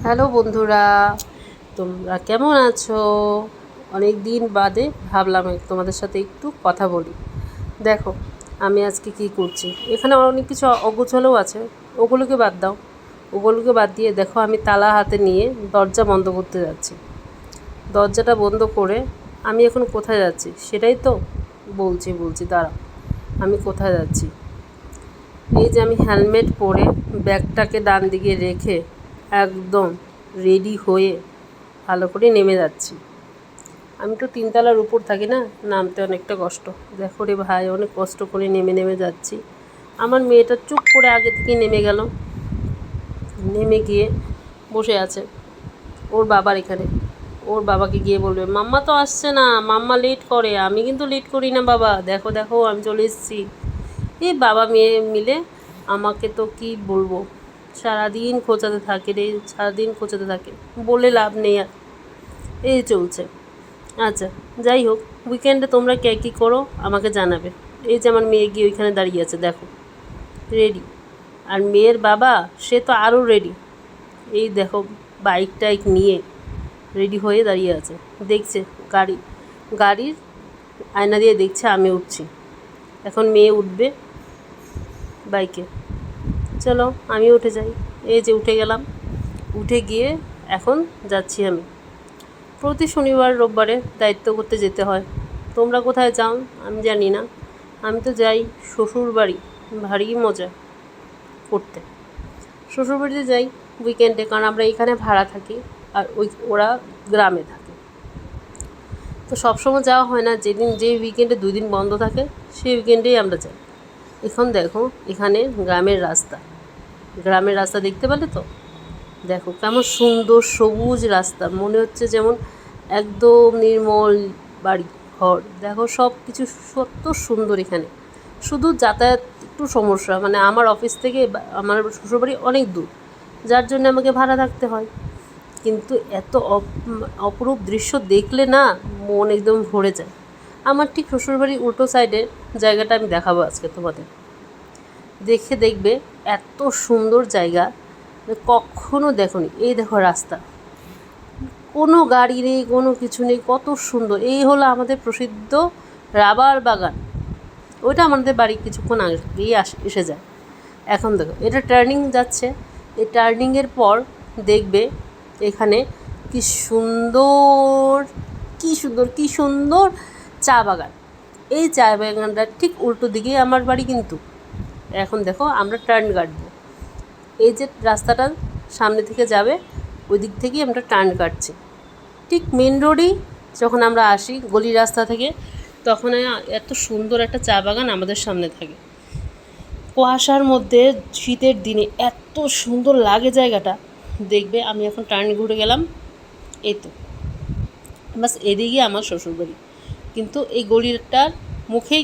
Hello বন্ধুরা, তোমরা কেমন আছো? অনেক দিন বাদে ভাবলাম তোমাদের সাথে একটু কথা বলি। দেখো আমি আজকে কি করছি। এখানে অনেক কিছু অগোছালোও আছে, ওগুলোকে বাদ দাও। ওগুলোকে বাদ দিয়ে দেখো আমি তালা হাতে নিয়ে দরজা বন্ধ করতে যাচ্ছি। দরজাটা বন্ধ করে আমি এখন কোথায় যাচ্ছি সেটাই তো বলছি দাঁড়াও। আমি কোথায় যাচ্ছি, এই যে আমি হেলমেট পরে ব্যাগটাকে ডান দিকে রেখে একদম রেডি হয়ে ভালো করে নেমে যাচ্ছি। আমি তো তিনতলার উপর থাকি না, নামতে অনেকটা কষ্ট। দেখো রে ভাই, অনেক কষ্ট করে নেমে যাচ্ছি। আমার মেয়েটা চুপ করে আগে থেকে নেমে গেল, নেমে গিয়ে বসে আছে ওর বাবার এখানে। ওর বাবাকে গিয়ে বলবে মাম্মা তো আসছে না, মাম্মা লেট করে। আমি কিন্তু লেট করি না বাবা, দেখো দেখো আমি চলে এসেছি। এই বাবা মেয়ে মিলে আমাকে তো কি বলবো, সারাদিন খোঁচাতে থাকে রে, সারাদিন খোঁচাতে থাকে, বলে লাভ নেই আর। এই চলছে। আচ্ছা যাই হোক, উইকেন্ডে তোমরা কে কী করো আমাকে জানাবে। এই যে আমার মেয়ে গিয়ে ওইখানে দাঁড়িয়ে আছে, দেখো রেডি। আর মেয়ের বাবা সে তো আরও রেডি। এই দেখো বাইক টাইক নিয়ে রেডি হয়ে দাঁড়িয়ে আছে, দেখছে গাড়ির আয়না দিয়ে দেখছে আমি উঠছি। এখন মেয়ে উঠবে বাইকে, চলো আমি উঠে যাই। এই যে উঠে গেলাম, উঠে গিয়ে এখন যাচ্ছি আমি। প্রতি শনিবার রোববারে দায়িত্ব করতে যেতে হয়। তোমরা কোথায় যাও আমি জানি না, আমি তো যাই শ্বশুর বাড়ি। ভারী মজা করতে শ্বশুরবাড়িতে যাই উইকেন্ডে, কারণ আমরা এখানে ভাড়া থাকি আর ওরা গ্রামে থাকে। তো সবসময় যাওয়া হয় না, যে উইকেন্ডে 2 দিন বন্ধ থাকে সেই উইকেন্ডেই আমরা যাই। এখন দেখো এখানে গ্রামের রাস্তা দেখতে পেলে তো? দেখো কেমন সুন্দর সবুজ রাস্তা, মনে হচ্ছে যেমন একদম নির্মল বাড়ি ঘর। দেখো সব কিছু কত সুন্দর এখানে। শুধু যাতায়াত একটু সমস্যা, মানে আমার অফিস থেকে আমার শ্বশুরবাড়ি অনেক দূর, যার জন্য আমাকে ভাড়া থাকতে হয়। কিন্তু এত অপরূপ দৃশ্য দেখলে না মন একদম ভরে যায়। আমার ঠিক শ্বশুরবাড়ির উল্টো সাইডের জায়গাটা আমি দেখাবো আজকে তোমাদের, দেখবে এত সুন্দর জায়গা কখনো দেখোনি। এই দেখো রাস্তা, কোনো গাড়ি নেই, কোনো কিছু নেই, কত সুন্দর। এই হলো আমাদের প্রসিদ্ধ রাবার বাগান। ওইটা আমাদের বাড়ি কিছুক্ষণ আগেই এসে যায়। এখন দেখো এটা টার্নিং যাচ্ছে, এই টার্নিংয়ের পর দেখবে এখানে কি সুন্দর কি সুন্দর চা বাগান। এই চা বাগানটার ঠিক উল্টো দিকেই আমার বাড়ি কিন্তু। এখন দেখো আমরা টার্ন কাটবো, এই যে রাস্তাটা সামনে থেকে যাবে ওই দিক থেকেই আমরা টার্ন কাটছি। ঠিক মেন রোডেই যখন আমরা আসি গলি রাস্তা থেকে, তখন এত সুন্দর একটা চা বাগান আমাদের সামনে থাকে। কুয়াশার মধ্যে শীতের দিনে এত সুন্দর লাগে জায়গাটা। দেখবে আমি এখন টার্ন ঘুরে গেলাম, এই তো বাস এদিকে আমার শ্বশুরবাড়ি। কিন্তু এই গলিটার মুখেই